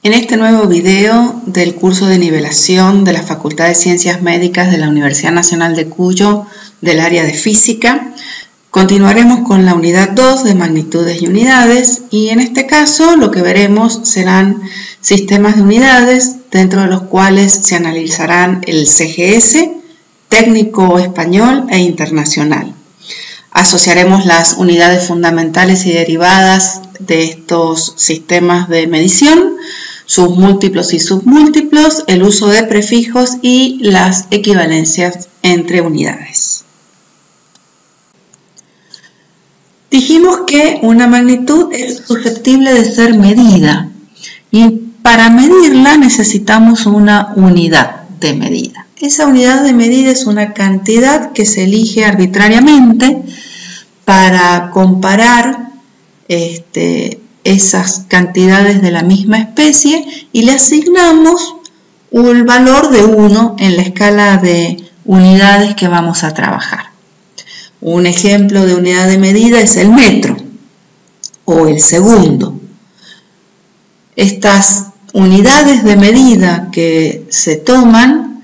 En este nuevo video del curso de nivelación de la Facultad de Ciencias Médicas de la Universidad Nacional de Cuyo del área de Física, continuaremos con la unidad 2 de magnitudes y unidades, y en este caso lo que veremos serán sistemas de unidades, dentro de los cuales se analizarán el CGS, técnico español e internacional. Asociaremos las unidades fundamentales y derivadas de estos sistemas de medición, sus múltiplos y submúltiplos, el uso de prefijos y las equivalencias entre unidades. Dijimos que una magnitud es susceptible de ser medida y para medirla necesitamos una unidad de medida. Esa unidad de medida es una cantidad que se elige arbitrariamente para comparar esas cantidades de la misma especie y le asignamos un valor de 1 en la escala de unidades que vamos a trabajar. Un ejemplo de unidad de medida es el metro o el segundo. Estas unidades de medida que se toman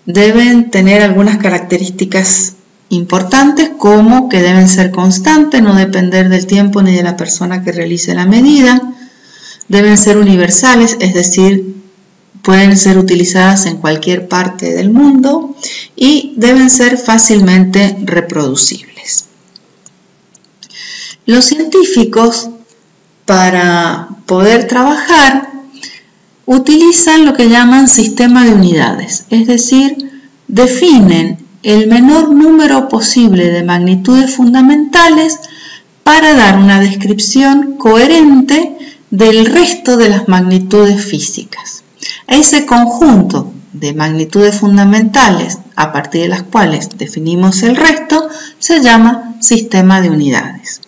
deben tener algunas características importantes, como que deben ser constantes, no depender del tiempo ni de la persona que realice la medida. Deben ser universales, es decir, pueden ser utilizadas en cualquier parte del mundo, y deben ser fácilmente reproducibles. Los científicos, para poder trabajar, utilizan lo que llaman sistema de unidades, es decir, definen el menor número posible de magnitudes fundamentales para dar una descripción coherente del resto de las magnitudes físicas. Ese conjunto de magnitudes fundamentales a partir de las cuales definimos el resto se llama sistema de unidades.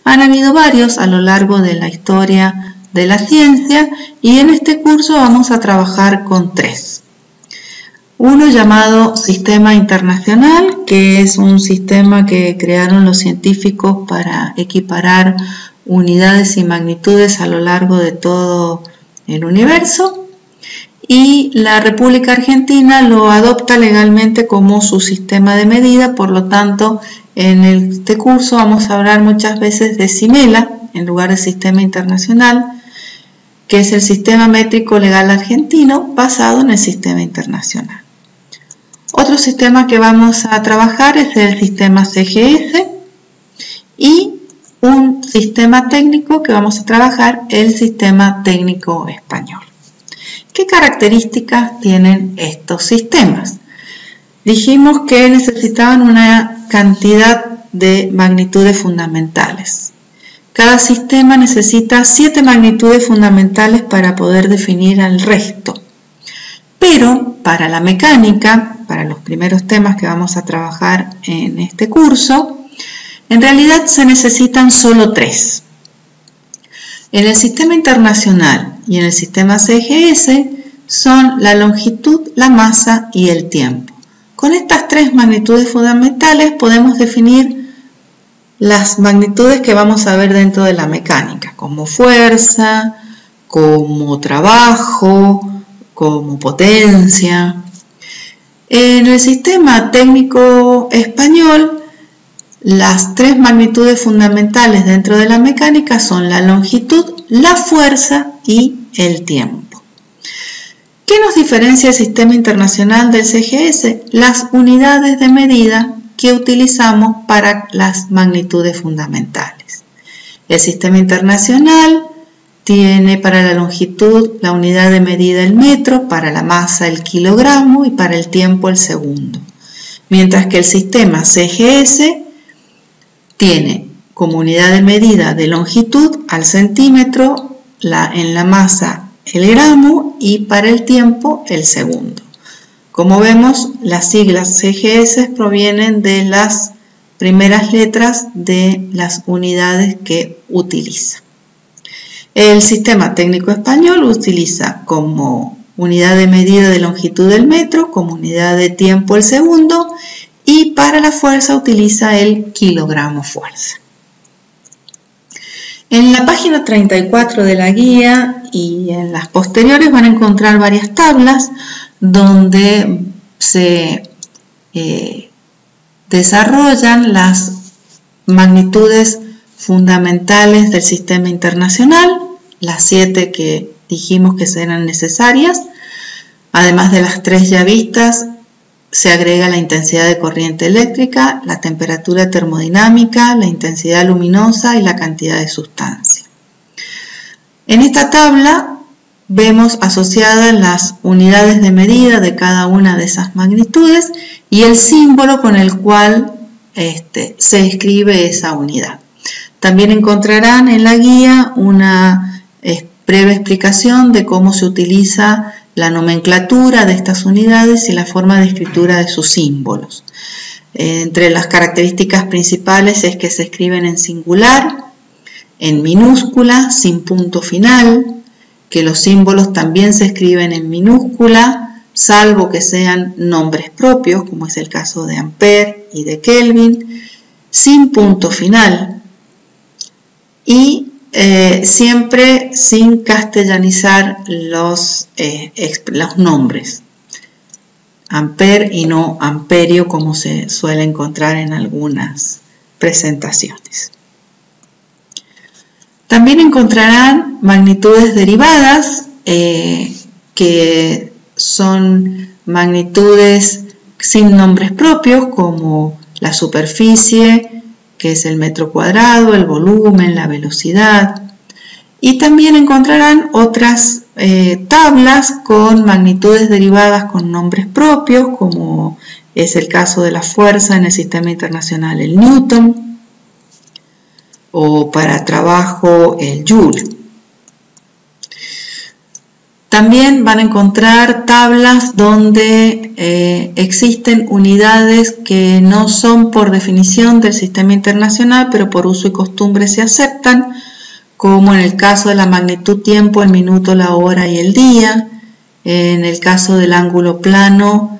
Han habido varios a lo largo de la historia de la ciencia y en este curso vamos a trabajar con 3. Uno llamado Sistema Internacional, que es un sistema que crearon los científicos para equiparar unidades y magnitudes a lo largo de todo el universo. Y la República Argentina lo adopta legalmente como su sistema de medida, por lo tanto, en este curso vamos a hablar muchas veces de SIMELA en lugar de Sistema Internacional, que es el sistema métrico legal argentino basado en el sistema internacional. Otro sistema que vamos a trabajar es el sistema CGS y un sistema técnico que vamos a trabajar, el sistema técnico español. ¿Qué características tienen estos sistemas? Dijimos que necesitaban una cantidad de magnitudes fundamentales. Cada sistema necesita 7 magnitudes fundamentales para poder definir al resto. Pero para la mecánica, para los primeros temas que vamos a trabajar en este curso, en realidad se necesitan solo 3. En el sistema internacional y en el sistema CGS son la longitud, la masa y el tiempo. Con estas 3 magnitudes fundamentales podemos definir las magnitudes que vamos a ver dentro de la mecánica, como fuerza, como trabajo, como potencia. En el sistema técnico español, las 3 magnitudes fundamentales dentro de la mecánica son la longitud, la fuerza y el tiempo. ¿Qué nos diferencia el sistema internacional del CGS? Las unidades de medida que utilizamos para las magnitudes fundamentales. El sistema internacional tiene para la longitud la unidad de medida el metro, para la masa el kilogramo y para el tiempo el segundo. Mientras que el sistema CGS tiene como unidad de medida de longitud al centímetro, en la masa el gramo y para el tiempo el segundo. Como vemos, las siglas CGS provienen de las primeras letras de las unidades que utiliza. El sistema técnico español utiliza como unidad de medida de longitud el metro, como unidad de tiempo el segundo, y para la fuerza utiliza el kilogramo fuerza. En la página 34 de la guía y en las posteriores van a encontrar varias tablas donde se desarrollan las magnitudes fundamentales del sistema internacional, las 7 que dijimos que serán necesarias. Además de las 3 ya vistas, se agrega la intensidad de corriente eléctrica, la temperatura termodinámica, la intensidad luminosa y la cantidad de sustancia. En esta tabla vemos asociadas las unidades de medida de cada una de esas magnitudes y el símbolo con el cual se escribe esa unidad. También encontrarán en la guía una breve explicación de cómo se utiliza la nomenclatura de estas unidades y la forma de escritura de sus símbolos. Entre las características principales es que se escriben en singular, en minúscula, sin punto final, que los símbolos también se escriben en minúscula, salvo que sean nombres propios, como es el caso de Ampere y de Kelvin, sin punto final y siempre sin castellanizar los nombres. Ampere y no amperio, como se suele encontrar en algunas presentaciones. También encontrarán magnitudes derivadas, que son magnitudes sin nombres propios, como la superficie, que es el metro cuadrado, el volumen, la velocidad. Y también encontrarán otras tablas con magnitudes derivadas con nombres propios, como es el caso de la fuerza en el sistema internacional, el Newton, o para trabajo, el Joule. También van a encontrar tablas donde existen unidades que no son por definición del sistema internacional, pero por uso y costumbre se aceptan, como en el caso de la magnitud tiempo, el minuto, la hora y el día. En el caso del ángulo plano,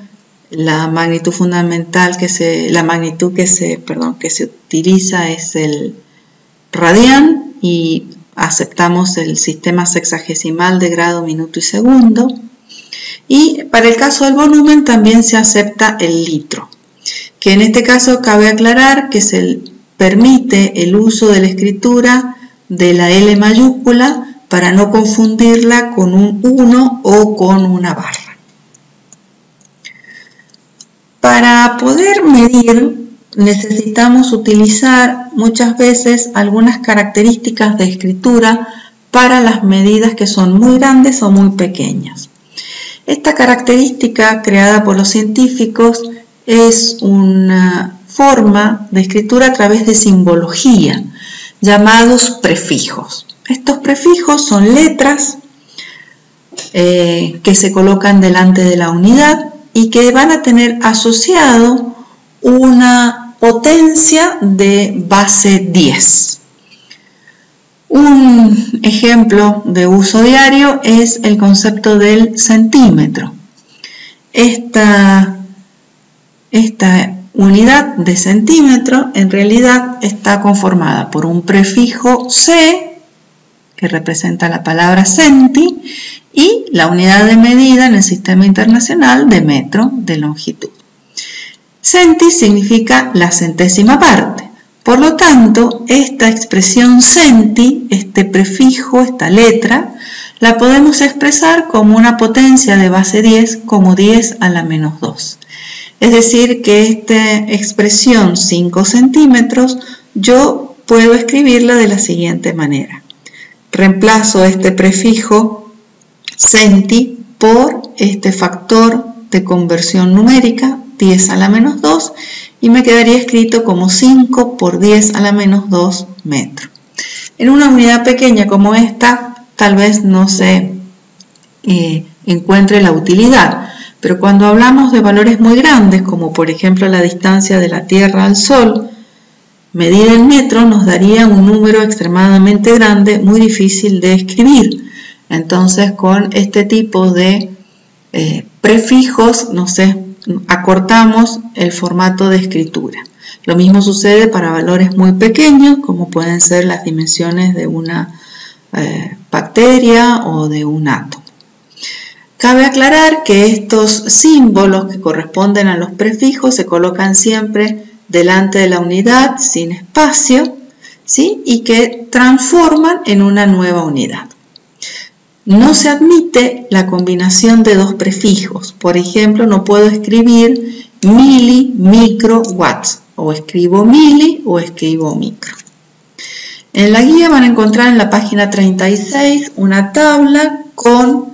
la magnitud fundamental que se utiliza es el radián, y aceptamos el sistema sexagesimal de grado, minuto y segundo. Y para el caso del volumen también se acepta el litro, que en este caso cabe aclarar que se permite el uso de la escritura de la L mayúscula para no confundirla con un 1 o con una barra. Para poder medir necesitamos utilizar muchas veces algunas características de escritura para las medidas que son muy grandes o muy pequeñas. Esta característica, creada por los científicos, es una forma de escritura a través de simbología, llamados prefijos. Estos prefijos son letras que se colocan delante de la unidad y que van a tener asociado una potencia de base 10. Un ejemplo de uso diario es el concepto del centímetro. Esta unidad de centímetro en realidad está conformada por un prefijo C, que representa la palabra centi, y la unidad de medida en el sistema internacional de metro de longitud. Centi significa la centésima parte. Por lo tanto, esta expresión centi, este prefijo, esta letra, la podemos expresar como una potencia de base 10 como 10 a la menos 2. Es decir, que esta expresión 5 centímetros yo puedo escribirla de la siguiente manera. Reemplazo este prefijo centi por este factor de conversión numérica 10 a la menos 2 y me quedaría escrito como 5 por 10 a la menos 2 metros. En una unidad pequeña como esta tal vez no se encuentre la utilidad, pero cuando hablamos de valores muy grandes, como por ejemplo la distancia de la Tierra al Sol, medida en metros nos daría un número extremadamente grande, muy difícil de escribir. Entonces con este tipo de prefijos, acortamos el formato de escritura. Lo mismo sucede para valores muy pequeños, como pueden ser las dimensiones de una bacteria o de un átomo. Cabe aclarar que estos símbolos que corresponden a los prefijos se colocan siempre delante de la unidad sin espacio, ¿sí? Y que transforman en una nueva unidad. No se admite la combinación de dos prefijos. Por ejemplo, no puedo escribir mili, micro, watts. O escribo mili o escribo micro. En la guía van a encontrar en la página 36 una tabla con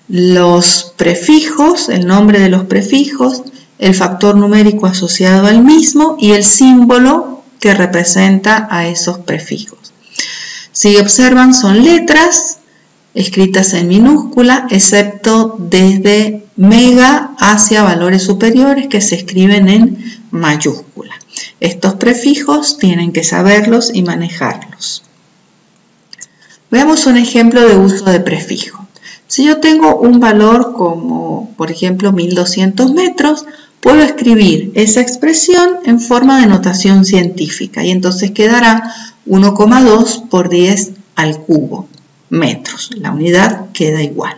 los prefijos, el nombre de los prefijos, el factor numérico asociado al mismo y el símbolo que representa a esos prefijos. Si observan, son letras escritas en minúscula, excepto desde mega hacia valores superiores que se escriben en mayúscula. Estos prefijos tienen que saberlos y manejarlos. Veamos un ejemplo de uso de prefijo. Si yo tengo un valor como, por ejemplo, 1200 metros, puedo escribir esa expresión en forma de notación científica y entonces quedará 1,2 por 10 al cubo metros. La unidad queda igual.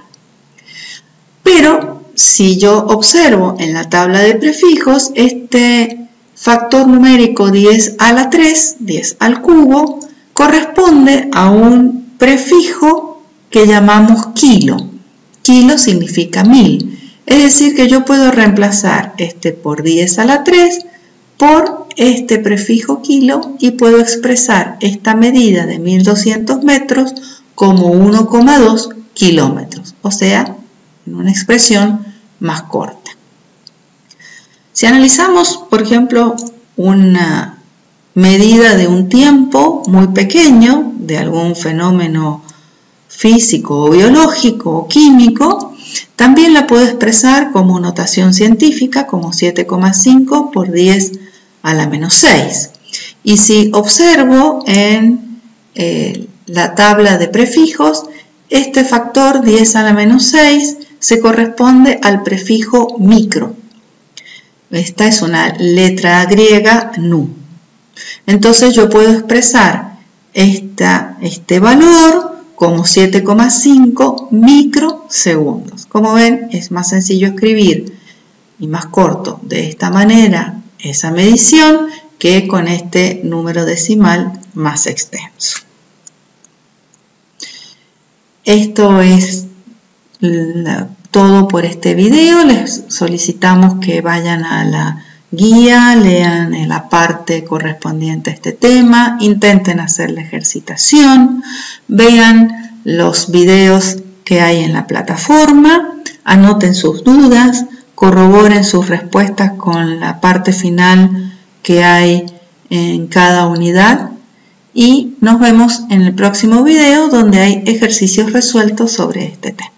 Pero si yo observo en la tabla de prefijos, este factor numérico 10 a la 3, 10 al cubo, corresponde a un prefijo que llamamos kilo. Kilo significa 1000. Es decir, que yo puedo reemplazar este por 10 a la 3 por este prefijo kilo y puedo expresar esta medida de 1200 metros como 1,2 kilómetros, o sea, en una expresión más corta. Si analizamos, por ejemplo, una medida de un tiempo muy pequeño de algún fenómeno físico o biológico o químico, también la puedo expresar como notación científica como 7,5 por 10 a la menos 6. Y si observo en la tabla de prefijos, este factor 10 a la menos 6 se corresponde al prefijo micro. Esta es una letra griega nu. Entonces yo puedo expresar este valor como 7,5 microsegundos. Como ven, es más sencillo escribir y más corto de esta manera esa medición que con este número decimal más extenso. Esto es todo por este video. Les solicitamos que vayan a la guía, lean la parte correspondiente a este tema, intenten hacer la ejercitación, vean los videos que hay en la plataforma, anoten sus dudas, corroboren sus respuestas con la parte final que hay en cada unidad y nos vemos en el próximo video donde hay ejercicios resueltos sobre este tema.